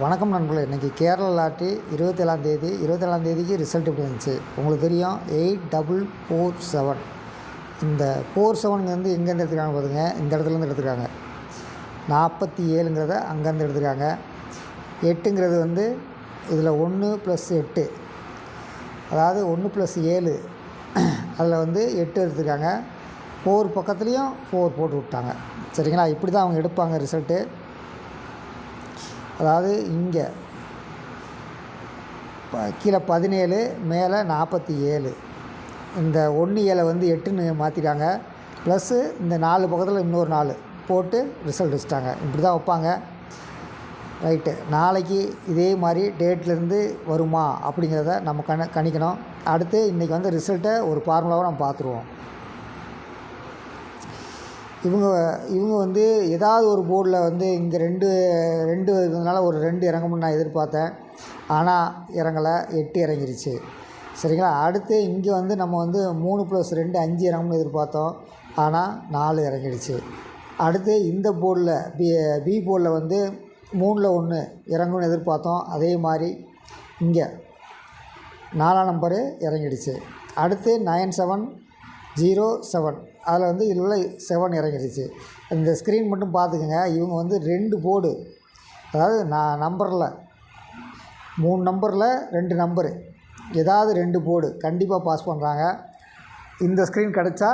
வணக்கம் நண்பர்களே. இன்றைக்கி கேரளா லாட்ரி 27 ரிசல்ட் எப்படி இருந்துச்சு உங்களுக்கு தெரியும். 8447 இந்த 47 வந்து எங்கேருந்து எடுத்துருக்காங்க பாருங்க. இந்த இடத்துலேருந்து எடுத்துருக்காங்க. 47ங்கிறத அங்கேருந்து எடுத்துருக்காங்க. 8ங்கிறது வந்து இதில் 1 + 8, அதாவது 1 + 7, அதில் வந்து 8 எடுத்துருக்காங்க. 4 பக்கத்துலேயும் 4 போட்டு விட்டாங்க. சரிங்களா? இப்படி தான் அவங்க எடுப்பாங்க ரிசல்ட்டு. அதாவது இங்கே கீழே 17, மேலே 47, இந்த 1 7 வந்து 8ன்னு மாற்றிட்டாங்க. ப்ளஸ்ஸு இந்த 4 பக்கத்தில் இன்னொரு 4 போட்டு ரிசல்ட் வச்சுட்டாங்க. இப்படி தான் வைப்பாங்க. ரைட்டு. நாளைக்கு இதே மாதிரி டேட்லேருந்து வருமா அப்படிங்கிறத நம்ம கணிக்கணும். அடுத்து இன்றைக்கி வந்து ரிசல்ட்டை ஒரு ஃபார்முலாவை நம்ம பார்த்துருவோம். இவங்க வந்து ஏதாவது ஒரு போர்டில் வந்து இங்கே ரெண்டு இருக்கிறதுனால ஒரு 2 இறங்கும்னு நான் எதிர்பார்த்தேன். ஆனால் இறங்கலை, 8 இறங்கிருச்சு. சரிங்களா? அடுத்து இங்கே வந்து நம்ம வந்து 3 + 2 5 இறங்கும்னு எதிர்பார்த்தோம். ஆனால் 4 இறங்கிடுச்சு. அடுத்து இந்த போர்டில் பி போர்டில் வந்து 3ல் 1 இறங்கும்னு எதிர்பார்த்தோம். அதே மாதிரி இங்கே 4ஆம் நம்பரு இறங்கிடுச்சு. அடுத்து 9707, அதில் வந்து இதில் உள்ள 7 இறங்கிடுச்சு. இந்த ஸ்க்ரீன் மட்டும் பார்த்துக்குங்க. இவங்க வந்து 2 போர்டு, அதாவது நம்பரில் 3 நம்பரில் 2 நம்பரு, ஏதாவது 2 போர்டு கண்டிப்பாக பாஸ் பண்ணுறாங்க. இந்த ஸ்க்ரீன் கிடச்சா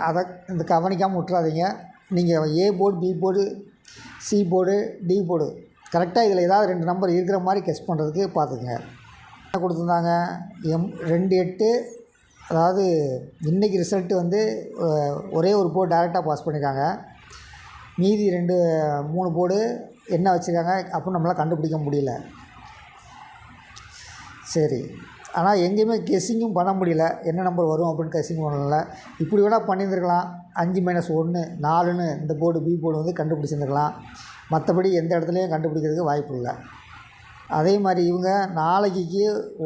அதை இந்த கவனிக்காமல் விட்டுறாதீங்க. நீங்கள் A board, B board, C board, D board கரெக்டாக இதில் ஏதாவது 2 நம்பர் இருக்கிற மாதிரி கெஸ் பண்ணுறதுக்கு பார்த்துக்குங்க. என்ன கொடுத்துருந்தாங்க? 28, அதாவது இன்றைக்கி ரிசல்ட்டு வந்து ஒரே ஒரு போர்டு டைரெக்டாக பாஸ் பண்ணியிருக்காங்க. மீதி 3 போர்டு என்ன வச்சுருக்காங்க அப்படின்னு நம்மளால் கண்டுபிடிக்க முடியல. சரி, ஆனால் எங்கேயுமே கெஸ்ஸிங்கும் பண்ண முடியல. என்ன நம்பர் வரும் அப்படின்னு கெஸ்ஸிங் பண்ணல. இப்படி வேணால் பண்ணியிருந்துருக்கலாம். 5 - 1 4ன்னு இந்த போர்டு பி போர்டு வந்து கண்டுபிடிச்சிருந்துருக்கலாம். மற்றபடி எந்த இடத்துலையும் கண்டுபிடிக்கிறதுக்கு வாய்ப்பு இல்லை. அதே மாதிரி இவங்க நாளைக்கு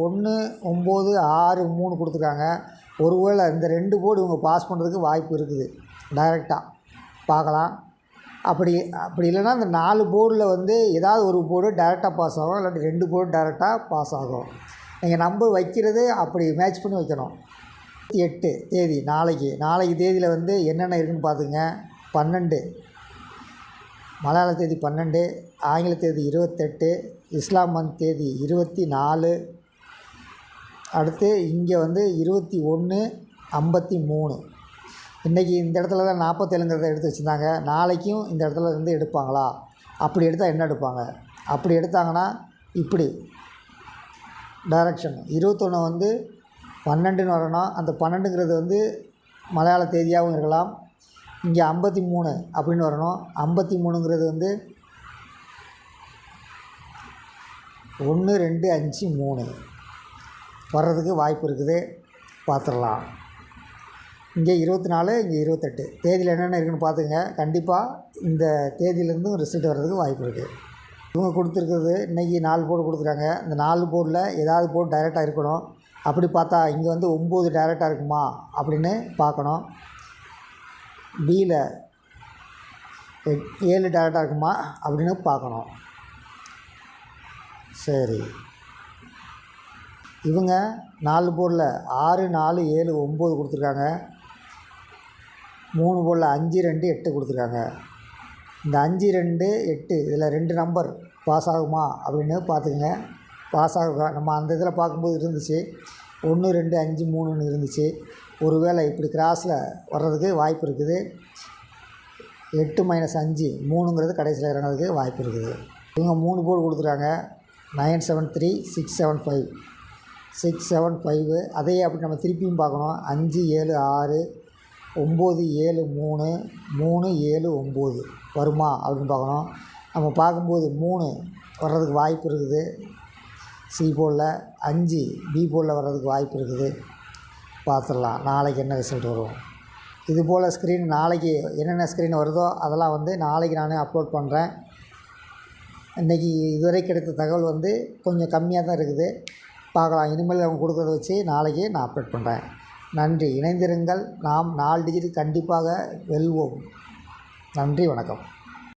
1 9 6 3 கொடுத்துருக்காங்க. ஒருவேளை இந்த 2 போர்டு இவங்க பாஸ் பண்ணுறதுக்கு வாய்ப்பு இருக்குது. டைரெக்டாக பார்க்கலாம். அப்படி இல்லைன்னா இந்த 4 போர்டில் வந்து ஏதாவது ஒரு போர்டு டைரெக்டாக பாஸ் ஆகும், இல்லாட்டி 2 போர்டு டைரெக்டாக பாஸ் ஆகும். நீங்கள் நம்பர் வைக்கிறது அப்படி மேட்ச் பண்ணி வைக்கணும். 8 தேதி நாளைக்கு தேதியில் வந்து என்னென்ன இருக்குதுன்னு பார்த்துங்க. 12 மலையாள தேதி, 12 ஆங்கில தேதி, 28 இஸ்லாம் மந்த் தேதி 24. அடுத்து இங்கே வந்து 21 53. இன்றைக்கி இந்த இடத்துல தான் 47ங்கிறத எடுத்து வச்சுருந்தாங்க. நாளைக்கும் இந்த இடத்துல இருந்து எடுப்பாங்களா? அப்படி எடுத்தால் என்ன எடுப்பாங்க? அப்படி எடுத்தாங்கன்னா இப்படி டைரக்ஷன் 21 வந்து 12ன்னு வரணும். அந்த 12ங்கிறது வந்து மலையாள தேதியாகவும் இருக்கலாம். இங்கே 53 அப்படின்னு வரணும். 53ங்கிறது வந்து 1 2 5 3 வர்றதுக்கு வாய்ப்பு இருக்குது. பார்த்துடலாம். இங்கே 24, இங்கே 28 தேதியில் என்னென்ன இருக்குதுன்னு பார்த்துங்க. கண்டிப்பாக இந்த தேதியிலேருந்தும் ரிசல்ட் வர்றதுக்கு வாய்ப்பு இருக்குது. இவங்க கொடுத்துருக்குறது இன்றைக்கி 4 போர்டு கொடுத்துருக்காங்க. இந்த 4 போர்டில் ஏதாவது போர்டு டைரெக்டாக இருக்கணும். அப்படி பார்த்தா இங்கே வந்து 9 டைரெக்டாக இருக்குமா அப்படின்னு பார்க்கணும். பியில் 7 டைரெக்டாக இருக்குமா அப்படின்னு பார்க்கணும். சரி, இவங்க 4 போர்டில் 6 4 7 9 கொடுத்துருக்காங்க. 3 போர்டில் 5 2 8 கொடுத்துருக்காங்க. இந்த 5 2 8 இதில் 2 நம்பர் பாஸ் ஆகுமா அப்படின்னு பார்த்துக்குங்க. பாஸ் ஆகும். நம்ம அந்த இதில் பார்க்கும்போது இருந்துச்சு 1 2 5 3ன்னு இருந்துச்சு. ஒருவேளை இப்படி கிராஸில் வர்றதுக்கு வாய்ப்பு இருக்குது. 8 - 5 3ங்கிறது கடைசியில் இறங்கிறதுக்கு வாய்ப்பு இருக்குது. இவங்க 3 போர்டு கொடுத்துருக்காங்க. 973 675 675. அதையே அப்படி நம்ம திருப்பியும் பார்க்கணும். 5 7 6 9 7 3 3 7 9 வருமா அப்படின்னு பார்க்கணும். நம்ம பார்க்கும்போது 3 வர்றதுக்கு வாய்ப்பு இருக்குது சி போர்டில். 5 பி போர்டில் வர்றதுக்கு வாய்ப்பு இருக்குது. பார்த்துடலாம் நாளைக்கு என்ன ரிசல்ட் வரும். இதுபோல் ஸ்க்ரீன் நாளைக்கு என்னென்ன ஸ்க்ரீன் வருதோ அதெல்லாம் வந்து நாளைக்கு நானே அப்லோட் பண்ணுறேன். இன்றைக்கி இதுவரை கிடைத்த தகவல் வந்து கொஞ்சம் கம்மியாக தான் இருக்குது. பார்க்கலாம். இனிமேல் அவங்க கொடுக்குறத வச்சு நாளைக்கு நான் அப்லோட் பண்ணுறேன். நன்றி. இணைந்திருங்கள். நாம் 4 டிஜிட் கண்டிப்பாக வெல்வோம். நன்றி, வணக்கம்.